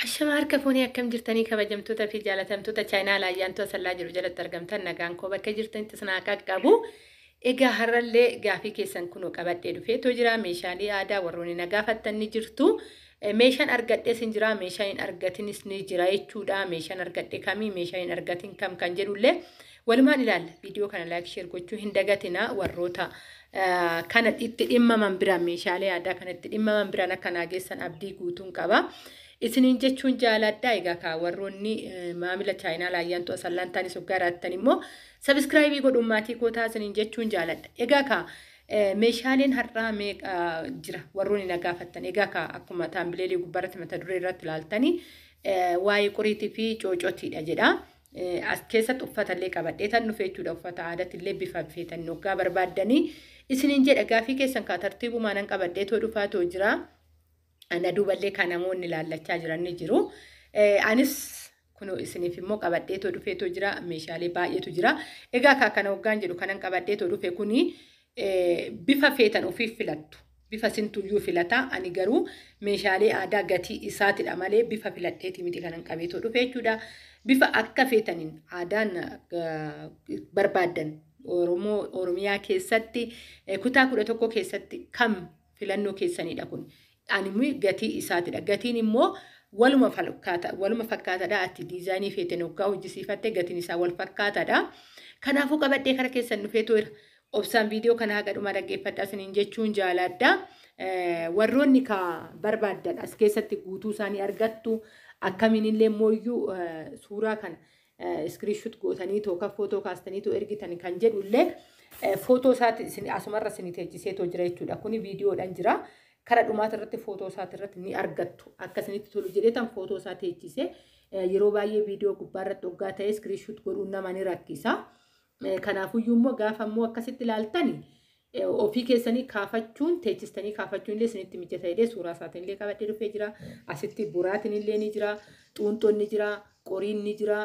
Ashama harka fuunee akkam jirtanii kabajamtoota fi jaalatamtoota chaayinaa ayyaantu asallaa jiru jalatti argamtan nagaan koo bakka jirtanitti sanaa qaqqabu. Egaa har'allee gaafii keessan kunoo qabadhee dhufeetoo jira meeshaalee aadaa warroonni nagaafattan ni jirtu. Meeshaan argadhees hin jira meeshaan hin argatinis ni jira jechuudha. Meeshaan argadhe kamii meeshaan hin argatin kam kan jedhullee walumaan ilaalla. Viidiyoo kana laayik sheer gochuu hin dagatina warroota kana itti dhimmaman biraan meeshaalee aadaa kana itti dhimmaman biraan akka naageessan abdii guutuun qaba. Isiniin jechuun jaaladha egaa warroonni maamila chaayinaa ayyaantu asallaan taanis hoggaaraattan immoo sabiskiraayibii godhummaatii kootaa isiniin jechuun jaaladha. Egaa meeshaaleen har'aa meeqa jira warroonni nagaafattan egaa akkuma taambileelii gubbaarratti mata duree irratti ilaaltanii waa'ee qoriitii fi coocootiidha jedha. As keessatti uffatallee qabadhee tan dhufee jechuudha uffata aadaatillee bifa feetan hoggaa barbaaddanii isiniin jedha gaafii keessan kaa tartiibumaan qabadhee too dhufaatoo jira. Ana duuballee kan namoonni ilaallachaa jiran ni jiru. Anis kunoo isiniif immoo qabadhee too dhufeetoo jira meeshaalee baay'eetu jira. Egaa kana hoggaan jedhu kanan qabadhee too dhufe kuni bifa feetan ofiif filattu. Bifa sintuyyuu filata. Ani garuu meeshaalee aadaa gatii isaatidha malee bifa filadheeti miti kanan qabeetoo dhufe jechuudha. Bifa akka feetaniin aadaan barbaaddan Oromiyaa keessatti kutaa 11 keessatti kam filannoo keessanidha kun. Ani gatii isaatidha. Gatiin immoo waluma fakkaataadha. Ati diizaayinii feeteen hoggaa hojjisiifattee gatiin isaa wal fakkaataadha. Kanaafuu qabadhee kara keessan dhufeetoo obsaan viidiyoo kana haga dhuma dhaggeeffadhaa isiniin jechuun jaaladha. Warroonni barbaaddan as keessatti guutuu isaanii argattu. Akkamiin illee mooyyuu suuraa kan iskiriishuut gootanii tooka footoo kaastanii ergitan kan jedhullee footoo isaati asumarra isinii teechiseetoo jira jechuudha. Kuni viidiyoodhaan jira. Kara dhumaata irratti footoo isaati irratti ni argattu. Akkasinitti tolu jedheetan footoo isaa teechise yeroo baay'ee viidiyoo gubbaa irratti hoggaa ta'e iskiriishuut godhuun nama ni rakkisa. Kanaafuyyuu immoo gaafa immoo akkasitti ilaaltani ofii keessanii kaafachuun teechistanii kaafachuun illee isinitti mijata illee suuraa isaatiin illee qabadhee dhufee jira. Asitti buraatiin illee ni jira, xuunxoon ni jira, qoriin ni jira.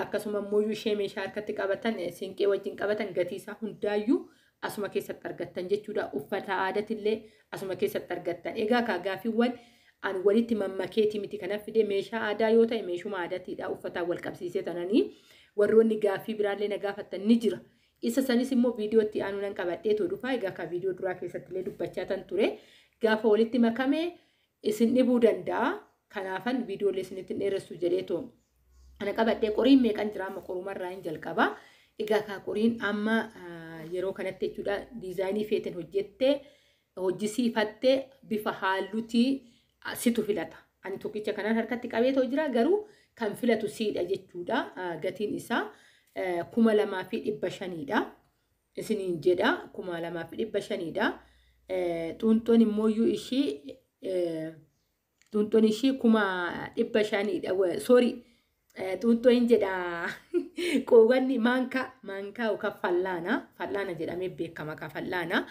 Akkasuma immoo ishee meeshaa harkatti qabatan siinqee wajjin qabatan gatii isaa hundaayyuu asuma keessatti argattan jechuudha. Uffata aadaatillee asuma keessatti argattan. Egaa gaafiiwwan ani walitti mammakeetii miti kana fide meeshaa aadaa yoo ta'e meeshuma aadaatiidha uffataan wal qabsiisee tananii warroonni gaafii biraallee nagaafattan ni jira. Isa sanis immoo viidiyootti aanuun qabadhee too dhufaa. Egaa viidiyoo duraa keessatti illee dubbachaa tan ture. Gaafa walitti makamee isin dhibuu danda'a. Kanaafan viidiyoolee isinitti dheeressu jedheetoo ana qabadhee qoriin meeqan jira amma qorumarraa hin jalqaba. Egaa qoriin amma yeroo kanatti jechuudha diizaayinii feeten hojjettee hojjisiifattee bifa halluutii situ filata. Ani tokkicha kanaan harkatti qabeetoo jira garuu kan filatu siidha jechuudha. Gatiin isaa 2,500dha. Isiniin jedha 2,500dha. Xuunxoon immooyyuu ishii 500dha. Sorry. Xuunxoo hin jedha qowanni maankaa yookaan fallaana jedhamee beekama fallaana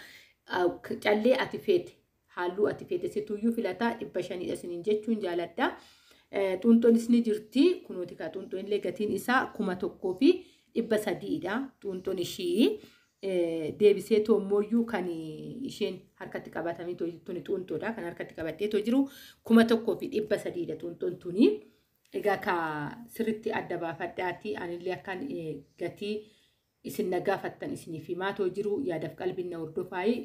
callee ati feete halluu ati feete situyyuu filataa 500dha isiniin jechuun jaaladha. Xuunxoonis ni jirti kunooti xuunxoon illee gatiin isaa 1,300dha. Xuunxoon ishii deebisee toommoyyuu kan isheen harkatti qabatamee tuni xuunxoodha kan harkatti qabadhee jiru 1,300dha xuunxoon tuni. Egaa sirriitti adda baafadhaati anillee akkan gatii isin nagaafattan isiniif himaatoo jiru yaadaaf qalbiin na hordofaayi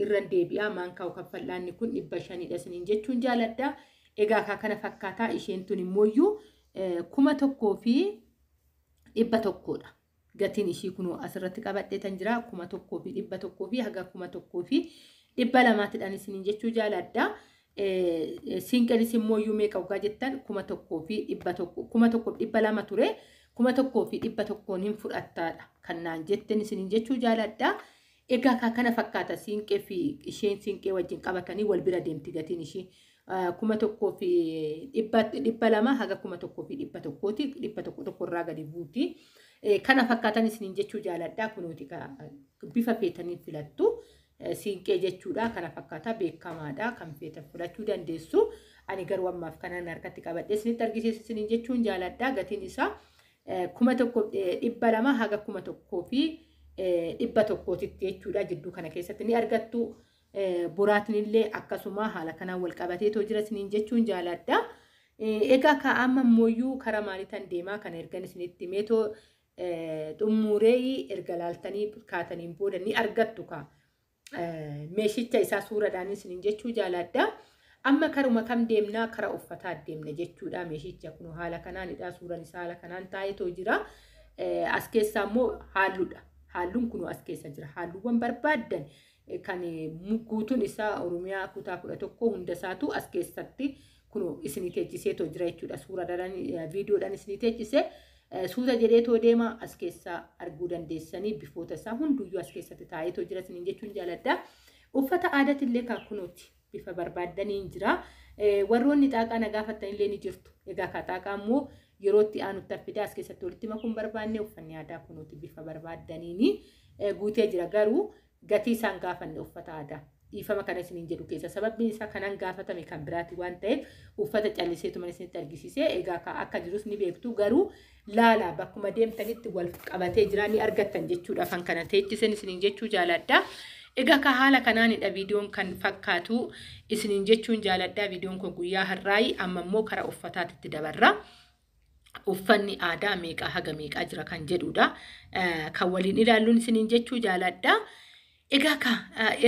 irran deebi'aa maankaa yookaan fallaanni kun 500dha isiniin jechuun jaaladha. Egaa kana fakkaataa isheen tun immooyyuu 1,100dha. Gatiin ishii kunoo asirratti qabadhee tan jira 1,100 fi haga 1,200dhaan isiniin jechuun jaaladha. Siinqenis immooyyuu meeqa hoggaa jettan 1,200 ture 1,100 hin fudhattaadha kan naan jetten isiniin jechuu jaaladha. Egaa kana fakkaata siinqee fi isheen siinqee wajjin qabatanii wal bira deemti gatiin ishii 1,200 haga 1,100ti 1,100 irraa gadi buuti. Kana fakkaatan isiniin jechuu jaaladha. Kunooti bifa feetanii filattu. Siinqee jechuudha kana fakkaataa beekamaadha kan feetan fudhachuu dandeessu. Ani garuu ammaaf kanaan harkatti qabadhee isinitti argisiisa isiniin jechuun jaaladha. Gatiin isaa 1,200 haga 1,100 jechuudha. Jidduu kana keessatti ni argattu. Boraatiin illee akkasuma haala kanaan wal qabateetoo jira isiniin jechuun jaaladha. Egaa ka amma mooyyuu karaa maaliitiin deemaa kan ergan isinitti meetoo xumuree erga laaltanii kaataniin booda ni argattu ka meeshicha isaa suuraadhaan isiniin jechuu jaaladha. Amma karuma kam deemnaa karaa uffataa deemna jechuudha. Meeshicha kun haala kanaanidha. Suuraan isaa haala kanaan taa'eetoo jira. As keessaa immoo haalluudha. Halluun kun as keessa jira. Halluuwwan barbaadan kan guutuun isaa Oromiyaa kutaa 11 hunda isaatu as keessatti kun isinii teechiseetoo jira jechuudha. Suuraadhaan viidiyoodhaan isinii teechisee suuta jedheetoo deema as keessaa arguu dandeessanii bifoota isaa hunduyyuu as keessatti taa'eetoo jira isiniin jechuun jaaladha. Uffata aadaatillee kan kunuuti bifa barbaadaniin jira. Warroonni xaaqaa nagaafattanillee ni jirtu. Egaa ka xaaqaa immoo yerootti aanutti affidaa as keessatti walitti makuun barbaanne uffanni aadaa kunuuti bifa barbaadaniini guutee jira. Garuu gatii isaan gaafanne uffata aadaa dhiifama kana isiniin jedhu keessa sababni isaa kanan gaafatame kan biraati waan ta'eef uffata calliseetuma isinitti argisiisee egaa akka jirus ni beektu. Garuu laala bakkuma deemtanitti wal qabatee jira ni argattan jechuudha. Kan kana teechisen isiniin jechuu jaaladha. Egaa ka haala kanaanidha viidiyoon kan fakkaatu isiniin jechuun jaaladha. Viidiyoon kun guyyaa har'aayi amma immoo karaa uffataatti dabarra. Uffanni aadaa meeqaa haga meeqaa jira kan jedhudha. Kan waliin ilaalluun isiniin jechuu jaaladha. Egaa ka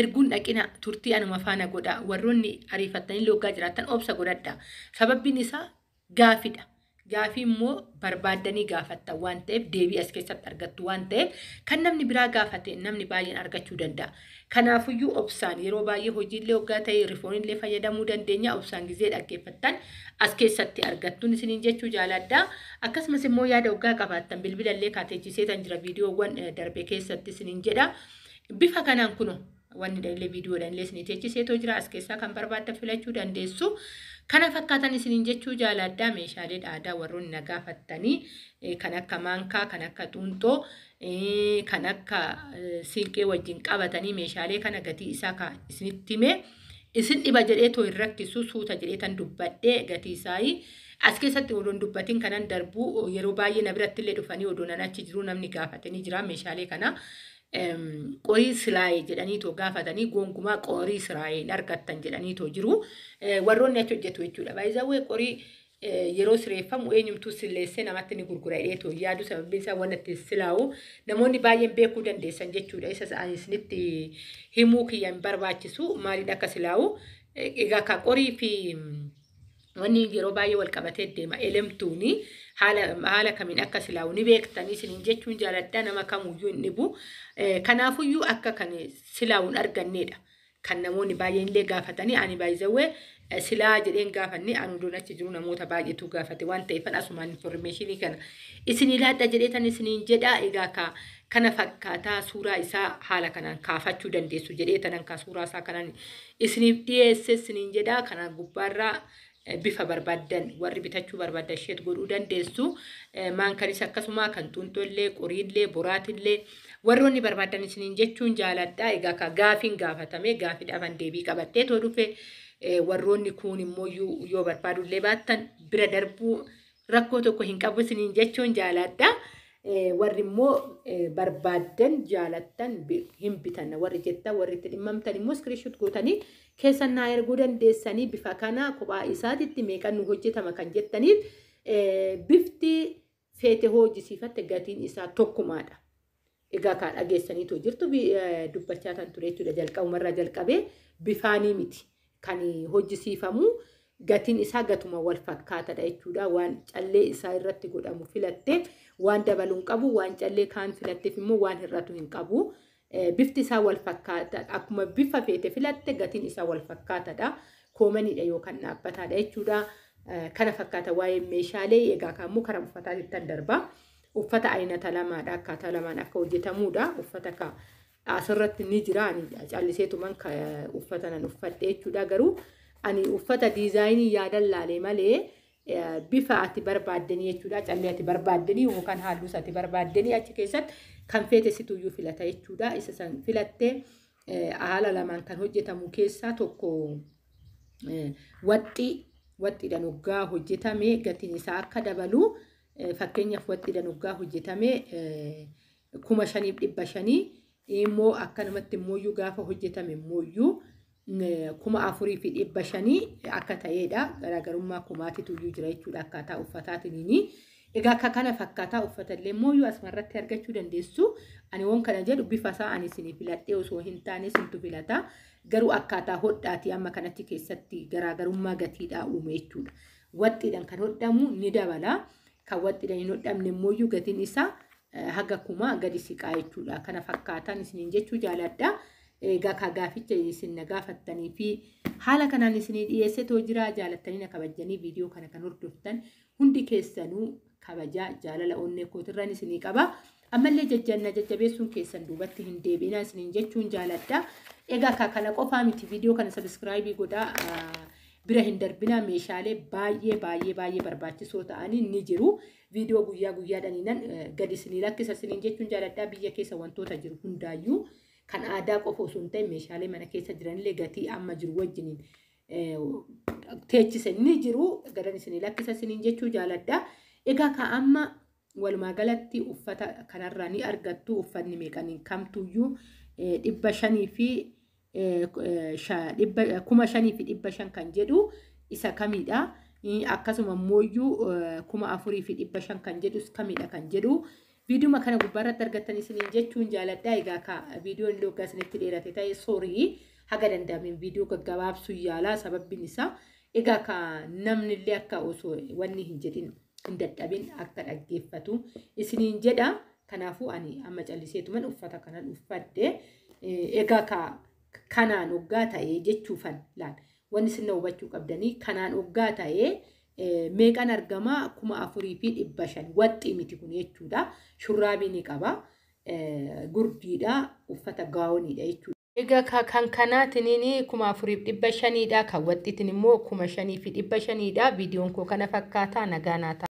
erguun dhaqina turtii anuma faana godha. Warroonni ariifattanii loogaa jiraatan obsa godhadha. Sababbiin isaa gaafidha. Gaafii immoo barbaadanii gaafattan waan ta'eef deebii as keessatti argattu waan ta'eef kan namni biraa gaafate namni baay'een argachuu danda'a. Kanaafuyyuu obsaan yeroo baay'ee hojiillee hoggaa ta'e rifoonillee fayyadamuu dandeenya. Obsaan gizee dhaggeeffattan as keessatti argattuun isiniin jechuu jaaladha. Akkasumas immoo yaada hoggaa qabaattan bilbilallee kaateechiseetan jira viidiyoo darbe keessatti isiniin jedha. Bifa kanaan kuno wanni illee viidiyoodhaan illee isiniin teechiseetoo jira. As keessaa kan barbaaddan filachuu dandeessu. Kana fakkaatan isiniin jechuu jaaladha. Meeshaalee aadaa warroonni nagaafattanii kan akka maankaa, kan akka xuunxoo, kan akka siinqee wajjin qabatanii meeshaalee kana gatii isaa kan isinitti hime isin dhiba jedheetoo hin rakkisu suuta jedheetan dubbadhee gatii isaa as keessatti odoon dubbatiin kanan darbu yeroo baay'ee na biratti illee dhufanii odoon achi jiru namni gaafatanii jira meeshaalee kana. Qorii siraayee jedhaniitoo gaafatanii gonkumaa qorii siraayee argattan jedhaniitoo jiru. Warroonni achi hojjetu jechuudha. Baay'ee qorii yeroo sireeffamu eenyumtuu silleessee namatti ni gurgura jedheetoo yaadu sababbiin isaa waan itti silaa'u namoonni baay'een beekuu dandeessan jechuudha. Isa isinitti himuu kiyyan barbaachisu maaliidha akka silaa'u. Egaa ka qorii fi wanni yeroo baay'ee wal qabatee deema elemtuuni. Haala kamiin akka silaa'u ni beektanii isiniin jechuun jaaladha. Nama kamuyyuu hin dhibu. Kanaafuyyuu akka kan silaa'uun argannedha. Kan namoonni baay'een illee gaafatanii ani baay'ee silaa jedheen gaafanne anu doon achi jiru namoota baay'eetu gaafate waan ta'eef asumaan informationii kana isinii laadha jedheetan isiniin jedha. Egaa kana fakkaataa suuraa isaa haala kanaan kaafachuu dandeessu jedheetanan ka suuraa isaa kanaan isiniif dhiyeesse isiniin jedha. Kana gubbaarraa bifa barbaadan warri bitachuu barbaadan isheet godhuu dandeessu. Maankanis akkasuma kan xuunxoollee, qoriillee, boraatillee warroonni barbaadan isiniin jechuun jaaladha. Egaa ka gaafiin gaafatame gaafii dhaban deebii qabattee too dhufe warroonni kun immoo yoo barbaadullee baattan bira darbuu rakkoo tokko hin qabu isiniin jechuun jaaladha. Warri immoo barbaadan jaalattan hin bitan warri jettan warri itti dhimmamtan immoo screenshot gootanii keessan naa erguu dandeessanii bifa kana kophaa isaatitti meeqan nu hojjetama kan jettaniif bifti feete hojjisiifatte gatiin isaa tokkumaadha. Egaa ka dhageessaniitoo jirtu dubbachaa kan ture jechuudha. Jalqabumarraa jalqabee bifaanii miti kan hojjisiifamu gatiin isaa gatuma wal fakkaatadha jechuudha. Waan callee isaa irratti godhamu filattee waan dabaluu hin qabu, waan callee kaan filatteef immoo waan hir'atu hin qabu. Bifti isaa wal fakkaata. Akkuma bifa feete filatte gatiin isaa wal fakkaatadha. Koomanidha yookaan dhaabbataadha jechuudha. Kana fakkaata waa'ee meeshaalee. Egaa kan immoo karaa uffataatti darba. Uffata aynata lamaadha. Akkaataa lamaan akka hojjetamudha. Uffata asirratti ni jira. Ani calliseetuman uffata nan uffadhe jechuudha. Garuu ani uffata diizaayinii yaadan laalee malee bifa ati barbaaddanii jechuudha. Callee ati barbaaddanii yookaan halluus ati barbaaddanii achi keessatti kan feete situyyuu filata jechuudha. Isa san filattee haala lamaan kan hojjetamu keessaa tokko waxxiidhaan hoggaa hojjetame gatiin isaa akka dabalu fakkeenyaaf waxxiidhaan hoggaa hojjetame 5,500 immoo akkanumatti immoo gaafa hojjetame immoo kuma afurii fi dhibba shanii akka ta'eedha. Garaagarummaa kumaatitu iyyuu jira jechuudha akkaataa uffataatiin. Egaa akka kana fakkaataa uffatallee mooyyuu asmarratti argachuu dandeessu. Ani waan kana jedhu bifa isaa ani isinii filadhee osoo hin taane isintu filata. Garuu akkaataa hodhaati amma kanatti keessatti garaagarummaa gatiidhaa uume jechuudha. Waxxiidhaan kan hodhamu ni dabala. Kan waxxiidhaan hin hodhamne mooyyuu gatiin isaa haga kuma gadi siqaa jechuudha. Kana fakkaataan isiniin jechuu jaaladha. Egaa ka gaaficha isin gaafattanii fi haala kanaan isinii dhiyeessitoo jira jaalattanii na kabajanii viidiyoo kana kan hordoftan hundi keessanuu kabajaa jaalala onnee kootirraan isinii qaba. Ammallee jajjabeessuun keessan duubatti hin deebiinaa isiniin jechuun jaaladha. Egaa kana qofaa miti viidiyoo kana sabiskiraayibii godhaa bira hin darbinaa meeshaalee baay'ee barbaachisoo ta'anii ni jiru. Viidiyoo guyyaa guyyaadhaan gadi isinii lakkisa isiniin jechuun jaaladha. Biyya keessa wantoota jiru hundaayyuu kan aadaa qofa osoo hin ta'in meeshaalee mana keessa jiranillee gatii amma jiru wajjiniin teechisa ni jiru. Gadan isinii lakkisa isiniin jechuu jaaladha. Egaa ka amma walumaa galatti uffata kanarraa ni argattu. Uffanni meeqaniin kamtuyyuu 500 fi 5,500 kan jedhu isa kamidha. Akkasuma mooyyuu 4,500 kan jedhu kamidha kan jedhu. Viidiyoo kana gubbaarratti argattanii isiniin jechuun jaaladha. Egaa ka viidiyoon loogaa isinitti dheerate ta'e soorii haga danda'ameen viidiyoo gaggabaabsuu yaalaa sababbiin isaa. Egaa ka namnillee akka osoo wanni hin jedhin hin dadhabin akka dhaggeeffatu isiniin jedha. Kanaafuu ani amma calliseetuman uffata kanan uffadde. Egaa ka kanaan hoggaa ta'ee jechuufan laal wanni isin hubachuu qabdanii kanaan hoggaa ta'ee meeqan argama 4,500 waxxii miti kun jechuudha. Shurraabii ni qaba. Gurdiidha uffata gaawoniidha jechuudha. Egaa kan kanaatiin 4,500dha. Kan waxxiitiin immoo 5,500dha. Viidiyoon koo kana fakkaataa nagaa naa ta'a.